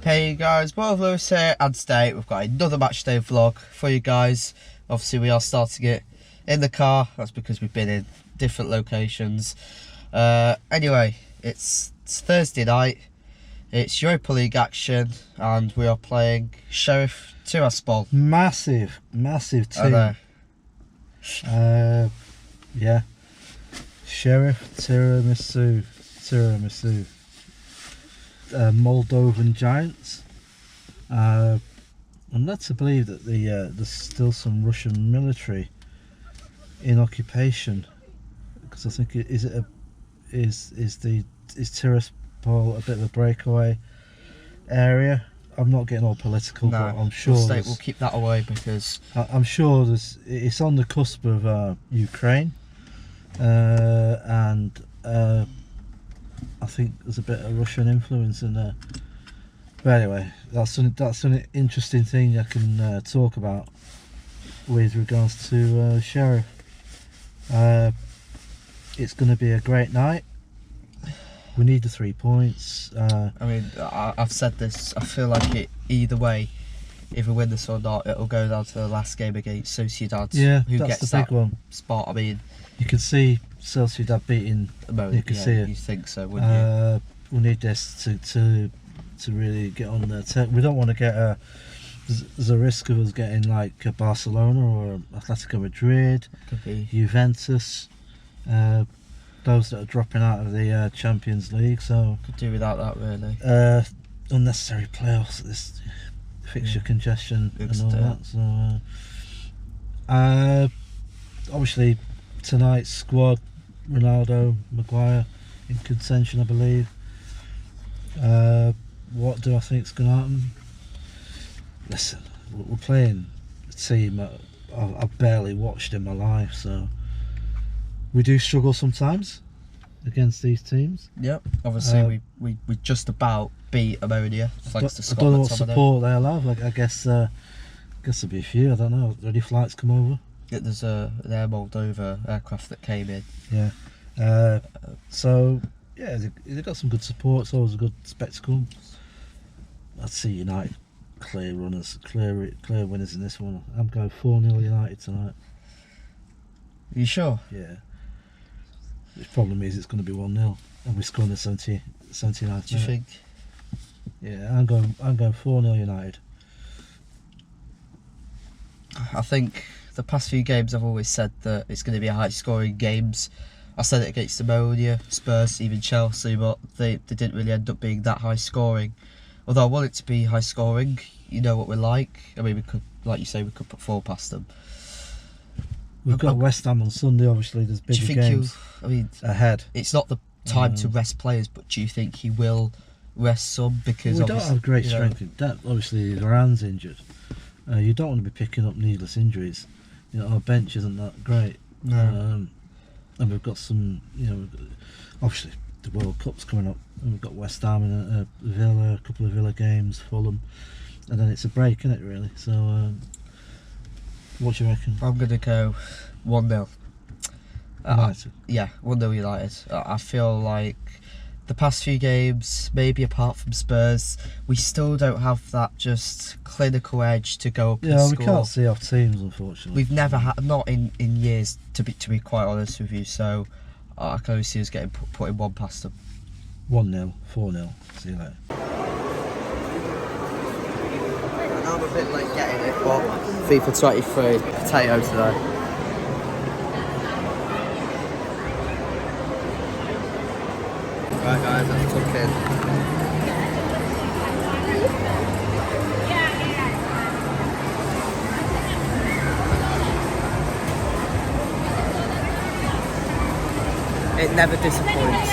Hey guys, both Lewis here, and today we've got another matchday vlog for you guys. Obviously we are starting it in the car, that's because we've been in different locations. Anyway, it's Thursday night, it's Europa League action, and we are playing Sheriff Tiraspol. Massive team. Yeah. Sheriff Tiramisu. Moldovan giants. I'm led to believe that there's still some Russian military in occupation, because I think is Tiraspol a bit of a breakaway area? I'm not getting all political, No, but I'm sure we'll keep that away, because I'm sure it's on the cusp of Ukraine, and I think there's a bit of Russian influence in there. But anyway, that's an interesting thing I can talk about with regards to Sheriff. It's going to be a great night. We need the 3 points. I mean, I've said this, I feel like either way, if we win this or not, it'll go down to the last game against Sociedad. Yeah, who that's gets the big that one. spot. I mean, you can see Sociedad beating. You can see it. You think so, wouldn't you? We need this to really get on there. We don't want to get there's a risk of us getting like a Barcelona or Atletico Madrid, Could be Juventus, those that are dropping out of the Champions League. So could do without that, really. Unnecessary playoffs, this fixture congestion and all that. So obviously tonight's squad: Ronaldo, Maguire in contention, I believe. What do I think's going to happen? Listen, we're playing a team I've barely watched in my life, so we do struggle sometimes against these teams. Yep. Obviously, we just about beat Ammonia thanks to I don't know what Scotland. support they'll have. Like, I guess there'll be a few. I don't know. Are there any flights come over? Yeah, there's an Air Moldova aircraft that came in. Yeah. So yeah, they've got some good support. It's always a good spectacle. I'd see United clear runners, clear winners in this one. I'm going 4-0 United tonight. Are you sure? Yeah. The problem is it's going to be 1-0, and we're scoring the 79th. Do you think? Yeah, I'm going 4-0 United. I think the past few games I've always said that it's going to be a high scoring games. I said it against Ammonia, Spurs, even Chelsea, but they didn't really end up being that high scoring. Although I want it to be high scoring, you know what we're like. I mean, we could, like you say, we could put 4 past them. We've got West Ham on Sunday, obviously. There's bigger games ahead. It's not the time to rest players, but do you think he will rest some? Because we don't have great strength in depth. Obviously, Varane's injured. You don't want to be picking up needless injuries. You know, our bench isn't that great. No. And we've got some, obviously the World Cup's coming up, and we've got West Ham and Villa, a couple of Villa games, Fulham, and then it's a break, isn't it, really? So, what do you reckon? I'm going to go 1-0. United. Yeah, 1-0 United. I feel like the past few games, maybe apart from Spurs, we still don't have that just clinical edge to go up and score. Yeah, we can't see off teams, unfortunately. We've never had, not in years, to be quite honest with you. So I can only see us getting putting 1 past them. 1-0, 4-0. See you later. I'm a bit late getting it, but FIFA 23 potato today. Right guys, that's tucked in. It never disappoints.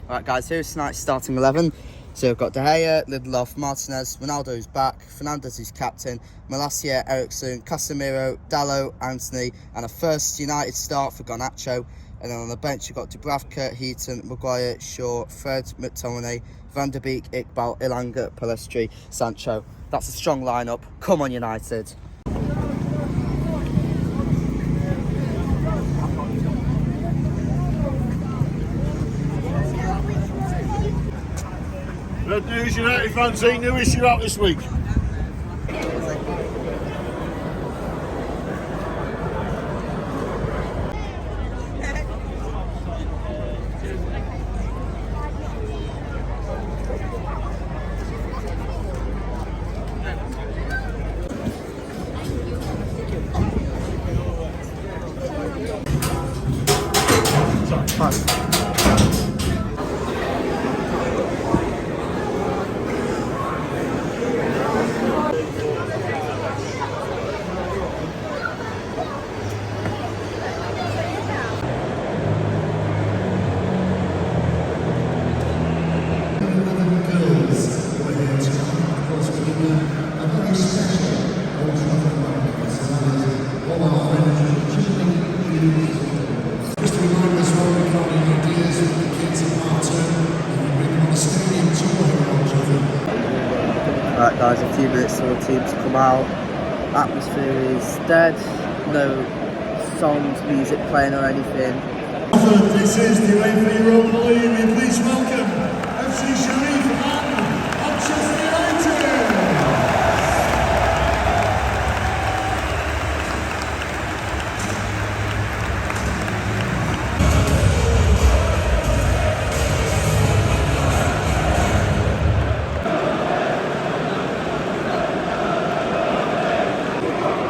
Right guys, here's tonight's starting 11. So we've got De Gea, Lindelof, Martinez, Ronaldo's back, Fernandes is captain, Malacia, Eriksen, Casemiro, Dalot, Antony, and a first United start for Garnacho. And then on the bench, you've got Dubravka, Heaton, Maguire, Shaw, Fred, McTominay, Van der Beek, Iqbal, Elanga, Pellistri, Sancho. That's a strong lineup. Come on, United. Good news, United fans, new issue out this week. Right guys, a few minutes for the team to come out. Atmosphere is dead, no songs, music playing or anything. This is the Europa League. Please welcome FC Sheriff and Manchester United.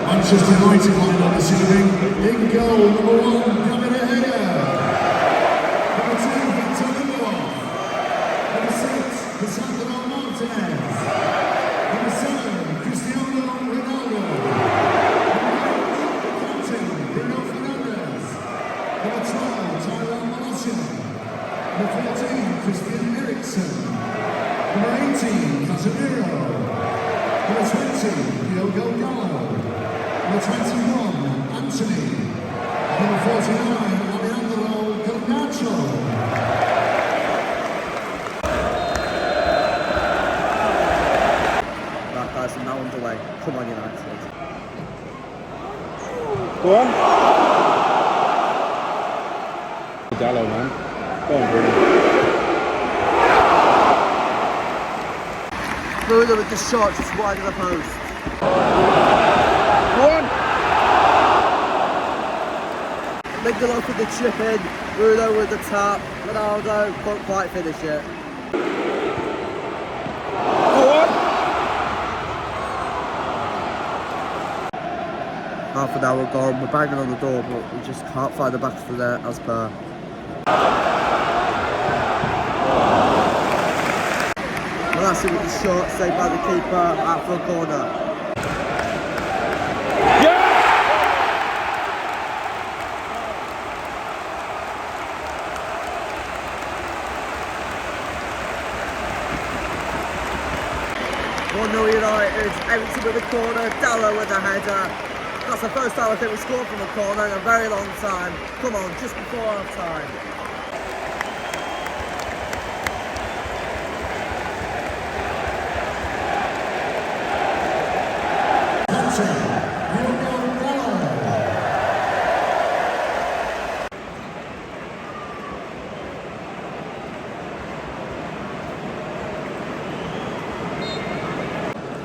Manchester United line on this evening. In goal, number 1, Number 2, Lindelof. Number 6, Martinez. Number 7, Ronaldo. Number 8, Fernandes. Number 12, Malacia. Number 14, Eriksen. Number 18, Casemiro. Number 20, Dalot. Number 21, Antony. Number 49, Garnacho. Right guys, I'm now underway. Come on, United. Go on. Dalot, man. Go on, Bruno. Bruno with the shot, just wide of the post. Go on. Lindelof with the chip in, Bruno with the tap, Ronaldo couldn't quite finish it. Go on. Half an hour gone, we're banging on the door but we just can't find the back for there as per. Malacia with the shot, saved by the keeper, out for a corner. 1-0 United, Eriksen with the corner, Dalot with the header. That's the first time I think we scored from a corner in a very long time. Come on, just before half time.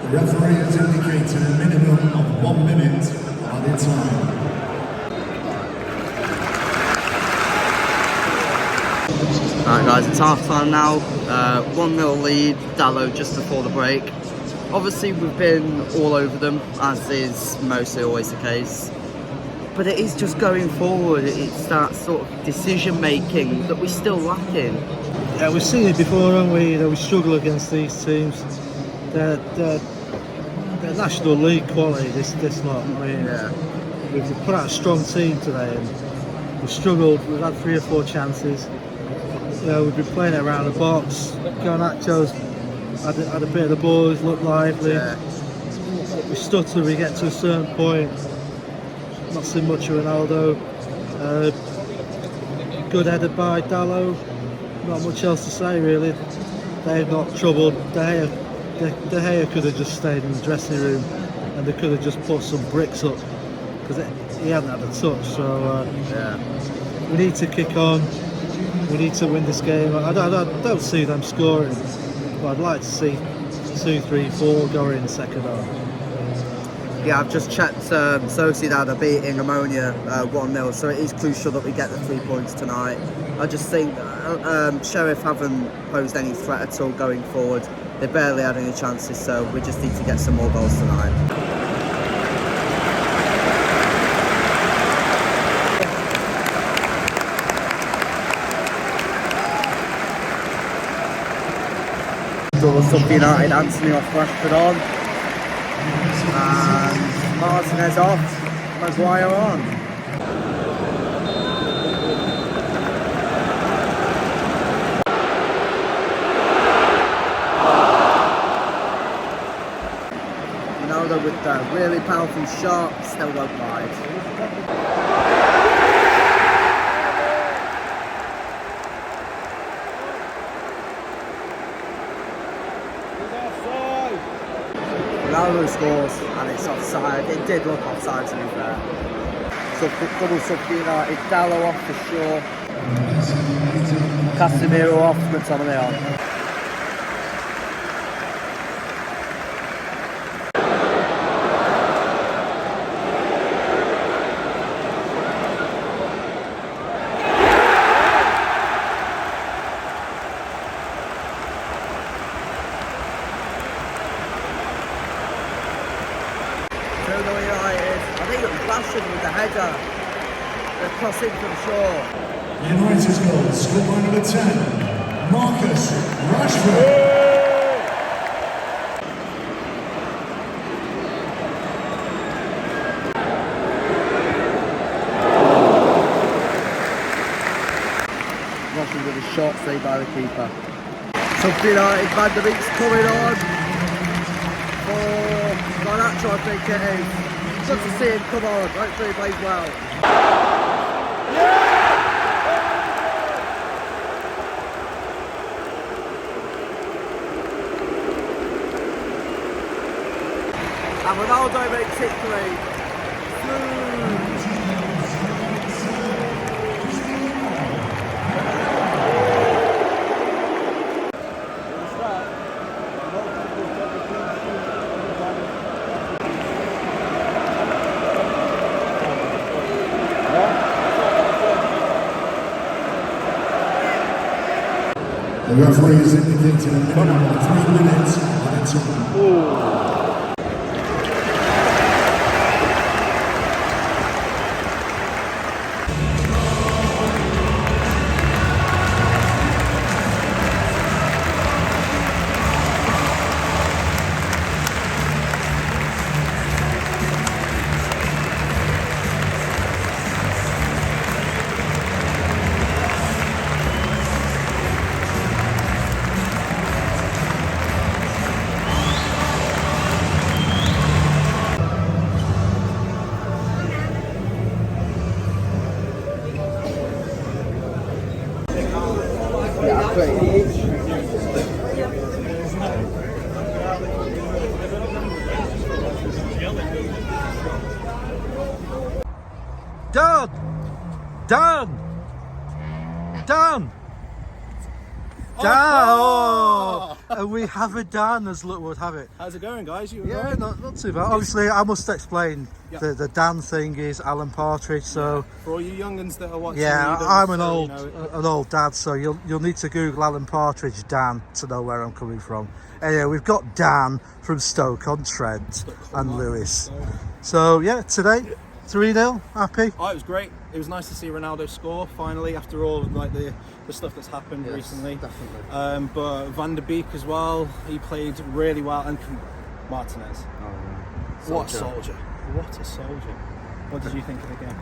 The referee has indicated a minimum of 1 minute added time. Alright guys, it's half time now. 1-0 lead, Dalot just before the break. Obviously we've been all over them, as is mostly always the case. But it is just going forward, it's that sort of decision making that we're still lacking. Yeah, we've seen it before, haven't we? That we struggle against these teams. They're National League quality, this lot. I mean, Yeah. we've put out a strong team today and we've struggled. We've had 3 or 4 chances. We've been playing it around the box. Garnacho's had a bit of the ball, he's looked lively. Yeah. We stutter, we get to a certain point. Not seen much of Ronaldo. Good header by Dalot. Not much else to say really. They've not troubled. De Gea could have just stayed in the dressing room and they could have just put some bricks up because he hadn't had a touch. So we need to kick on. We need to win this game. I don't see them scoring, but I'd like to see 2, 3, 4 go in the second half. Yeah, I've just checked. Sociedad are beating Ammonia 1-0, so it is crucial that we get the 3 points tonight. I just think Sheriff haven't posed any threat at all going forward. They barely had any chances, so we just need to get some more goals tonight. Something United, Antony off, Rashford on, and Martinez off, Maguire on. Ronaldo with that really powerful shot, still won't wide. Ronaldo scores and it's offside. It did look offside to be fair. Double sub for United. Dalot off for sure. Casemiro off, McTominay on. I think it was Rashford with the header. They're crossing from shore. United's goal, scored by number 10, Marcus Rashford. Rashford with a shot saved by the keeper. Something United, Beek's coming on. Oh, Garnacho, I think it is. Good to see him come on. Hopefully he plays well. And Ronaldo makes it 3. The referee has indicated a minimum of 3 minutes on its own. And we have a Dan, as luck would have it. How's it going, guys? You yeah, right? not too bad. Obviously, I must explain the Dan thing is Alan Partridge. So for all you young'uns that are watching, I'm an old dad, so you'll need to Google Alan Partridge Dan to know where I'm coming from. Anyway, we've got Dan from Stoke-on-Trent and Lewis. So yeah, today 3-0. Happy? Oh, it was great. It was nice to see Ronaldo score finally after all like the stuff that's happened recently. Definitely. But Van der Beek as well. He played really well, and Martinez. What a soldier! What a soldier! What did you think of the game?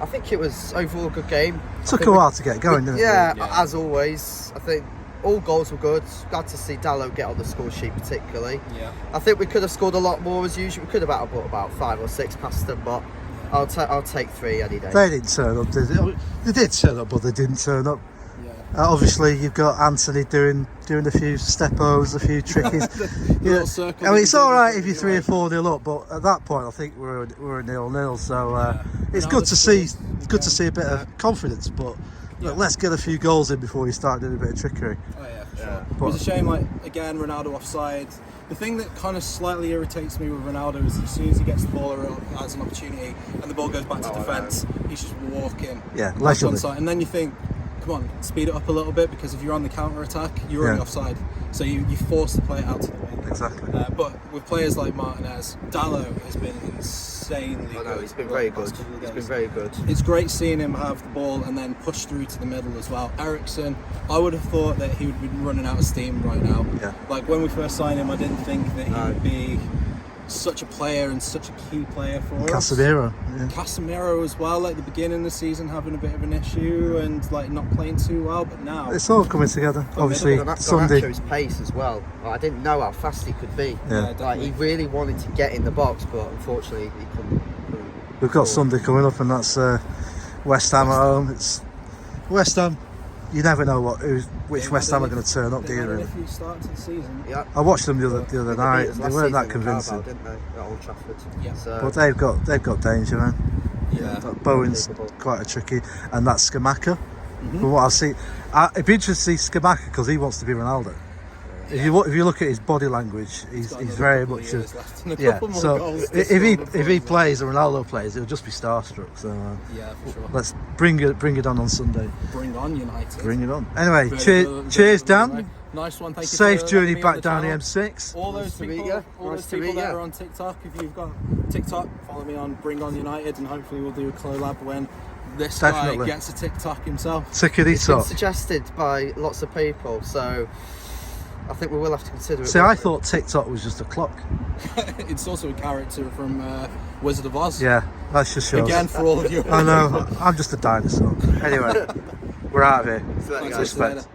I think it was overall a good game. Took a while to get going, didn't it? Yeah, as always. I think all goals were good. Glad to see Dalot get on the score sheet particularly. Yeah. I think we could have scored a lot more as usual. We could have put about 5 or 6 past them, but I'll take 3 any day. They didn't turn up, did they? They did turn up, but they didn't turn up. Yeah. Obviously, you've got Antony doing a few step-overs, a few trickies. Little circle I mean, it's that you all do right before if you're you 3 or away. 4 nil up, but at that point, I think we're 0-0. So it's Ronaldo good to see. scores It's good to again. see a bit of confidence, but look, let's get a few goals in before you start doing a bit of trickery. Oh yeah, for Yeah. sure. It was a shame, like, again, Ronaldo offside. The thing that kind of slightly irritates me with Ronaldo is as soon as he gets the ball or has an opportunity and the ball goes back to defence, he's just walking. Yeah, back leisurely. on side. And then you think, come on, speed it up a little bit, because if you're on the counter attack, you're already Yeah. offside. So you force the play out to the wing. Exactly. But with players like Martinez, Dalot has been insanely I know, good. he's been over very the past good. couple of He's been games. very good. It's great seeing him have the ball and then push through to the middle as well. Eriksen, I would have thought that he would be running out of steam right now. Yeah. Like when we first signed him, I didn't think that he No. would be such a player and such a key player for us. Casemiro. Yeah. Casemiro as well, like the beginning of the season having a bit of an issue and like not playing too well, but now It's all coming together. Obviously, Sunday. Garnacho's pace as well. I didn't know how fast he could be. Yeah. Like, definitely. he really wanted to get in the box, but unfortunately he couldn't. We've got Sunday coming up, and that's West Ham at home. It's West Ham. You never know which West Ham are going to turn up, do you? Really? If you start to the season, Yeah. I watched them the other They night. beat us They last weren't that season with convincing. Koval, didn't they, at Old Trafford? Yeah. So, But they've got danger, man. yeah. That Bowen's Unbelievable. quite a tricky, and that's Skamaka. Mm-hmm. From what I've seen, it'd be interesting to see Skamaka because he wants to be Ronaldo. If you look at his body language, he's Got another very couple of much years left and a yeah. couple more So goals to if score he before plays and Ronaldo plays, it'll just be starstruck. So yeah, for sure. let's bring it on Sunday. Bring on United. Bring it on. Anyway, Very cheers, good, Dan. right. Nice one. Thank you. Safe for journey letting me on back the down the channel. M6. All Nice those to meet people, you. all Nice those to meet people that you. are on TikTok, if you've got TikTok, follow me on Bring On United, and hopefully we'll do a collab when this Definitely. guy gets a TikTok himself. Tickety it's been top. suggested by lots of people, so I think we will have to consider it. See, I thought TikTok was just a clock. It's also a character from Wizard of Oz. Yeah, that's just shows. Again, for all of you. I know. I'm just a dinosaur. Anyway, we're out of here. So there you Thanks, go. Respect. later.